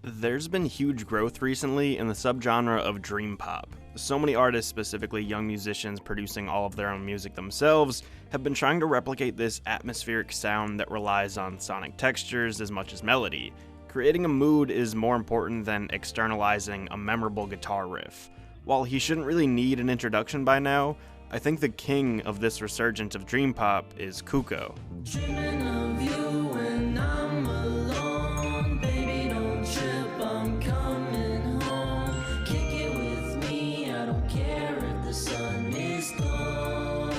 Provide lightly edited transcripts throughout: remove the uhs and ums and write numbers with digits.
There's been huge growth recently in the subgenre of dream pop. So many artists, specifically young musicians producing all of their own music themselves, have been trying to replicate this atmospheric sound that relies on sonic textures as much as melody. Creating a mood is more important than externalizing a memorable guitar riff. While he shouldn't really need an introduction by now, I think the king of this resurgence of dream pop is Cuco. Dreaming of you when I'm alone, baby don't trip, I'm coming home. Kick it with me, I don't care if the sun is gone.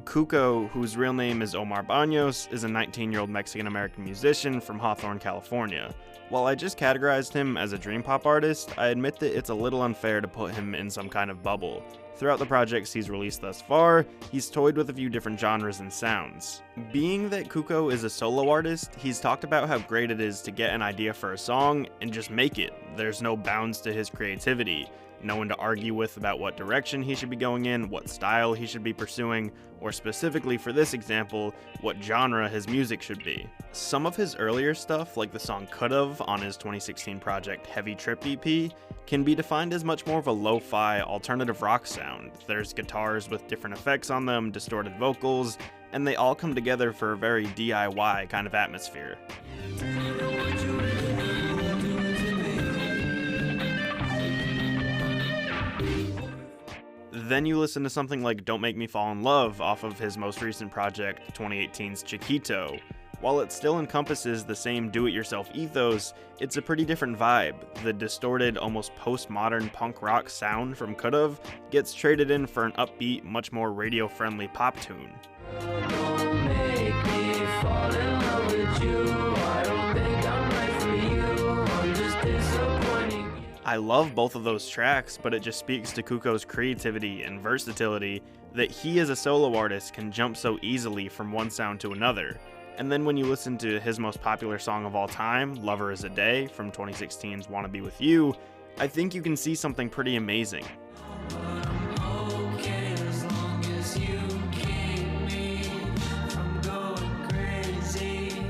Cuco, whose real name is Omar Baños, is a 19-year-old Mexican-American musician from Hawthorne, California. While I just categorized him as a dream pop artist, I admit that it's a little unfair to put him in some kind of bubble. Throughout the projects he's released thus far, he's toyed with a few different genres and sounds. Being that Cuco is a solo artist, he's talked about how great it is to get an idea for a song and just make it. There's no bounds to his creativity. No one to argue with about what direction he should be going in, what style he should be pursuing, or specifically for this example, what genre his music should be. Some of his earlier stuff, like the song Could've on his 2016 project Heavy Trip EP, can be defined as much more of a lo-fi alternative rock sound. There's guitars with different effects on them, distorted vocals, and they all come together for a very DIY kind of atmosphere. Then you listen to something like Don't Make Me Fall in Love off of his most recent project, 2018's Chiquito. While it still encompasses the same do-it-yourself ethos, it's a pretty different vibe. The distorted, almost postmodern punk rock sound from Could've gets traded in for an upbeat, much more radio-friendly pop tune. Don't make me fall in love with you, I don't think I'm right for you, I'm just disappointing you. I love both of those tracks, but it just speaks to Cuco's creativity and versatility that he as a solo artist can jump so easily from one sound to another. And then when you listen to his most popular song of all time, Lover Is a Day, from 2016's Wanna Be With You, I think you can see something pretty amazing. But I'm okay as long as you keep me from going crazy.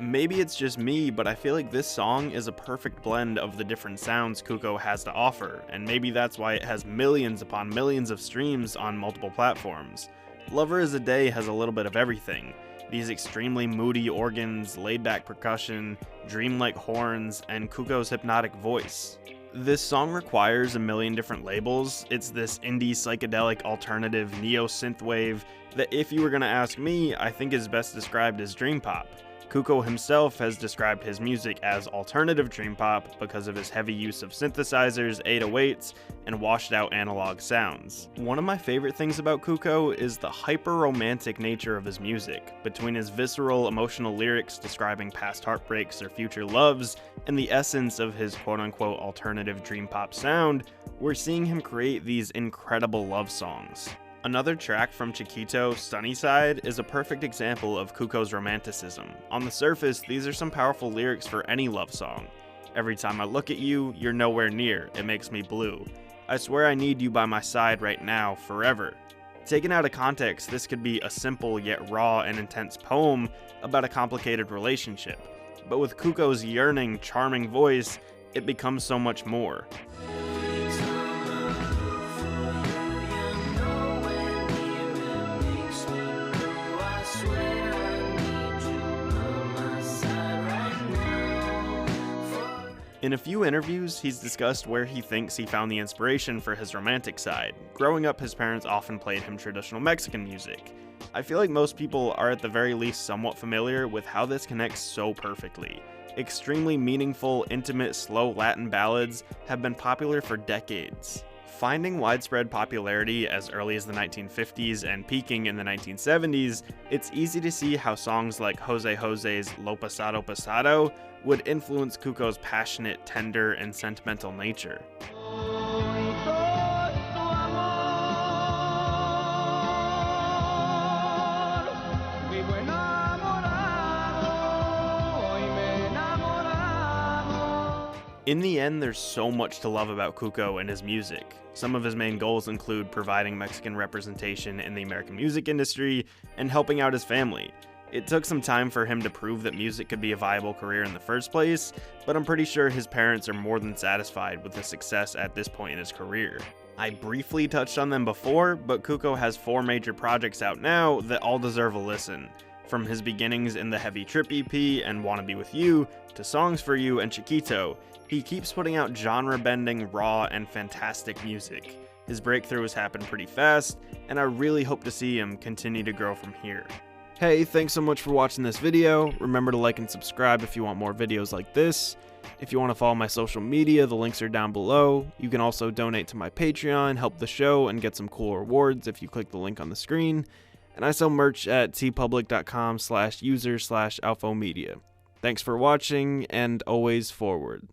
Maybe it's just me, but I feel like this song is a perfect blend of the different sounds Cuco has to offer, and maybe that's why it has millions upon millions of streams on multiple platforms. Lover Is a Day has a little bit of everything. These extremely moody organs, laid-back percussion, dreamlike horns, and Cuco's hypnotic voice. This song requires a million different labels. It's this indie psychedelic alternative neo-synthwave that, if you were gonna ask me, I think is best described as dream pop. Cuco himself has described his music as alternative dream pop because of his heavy use of synthesizers, 808s, and washed-out analog sounds. One of my favorite things about Cuco is the hyper-romantic nature of his music. Between his visceral, emotional lyrics describing past heartbreaks or future loves, and the essence of his quote-unquote alternative dream pop sound, we're seeing him create these incredible love songs. Another track from Chiquito, Sunnyside, is a perfect example of Cuco's romanticism. On the surface, these are some powerful lyrics for any love song. Every time I look at you, you're nowhere near, it makes me blue. I swear I need you by my side right now, forever. Taken out of context, this could be a simple yet raw and intense poem about a complicated relationship. But with Cuco's yearning, charming voice, it becomes so much more. In a few interviews, he's discussed where he thinks he found the inspiration for his romantic side. Growing up, his parents often played him traditional Mexican music. I feel like most people are at the very least somewhat familiar with how this connects so perfectly. Extremely meaningful, intimate, slow Latin ballads have been popular for decades. Finding widespread popularity as early as the 1950s and peaking in the 1970s, it's easy to see how songs like Jose Jose's Lo Pasado Pasado would influence Cuco's passionate, tender, and sentimental nature. In the end, there's so much to love about Cuco and his music. Some of his main goals include providing Mexican representation in the American music industry and helping out his family. It took some time for him to prove that music could be a viable career in the first place, but I'm pretty sure his parents are more than satisfied with his success at this point in his career. I briefly touched on them before, but Cuco has 4 major projects out now that all deserve a listen. From his beginnings in the Heavy Trip EP and Wanna Be With You, to Songs For You and Chiquito, he keeps putting out genre-bending, raw, and fantastic music. His breakthrough has happened pretty fast, and I really hope to see him continue to grow from here. Hey, thanks so much for watching this video. Remember to like and subscribe if you want more videos like this. If you want to follow my social media, the links are down below. You can also donate to my Patreon, help the show, and get some cool rewards if you click the link on the screen. And I sell merch at tpublic.com/user/alfomedia. Thanks for watching, and always forward.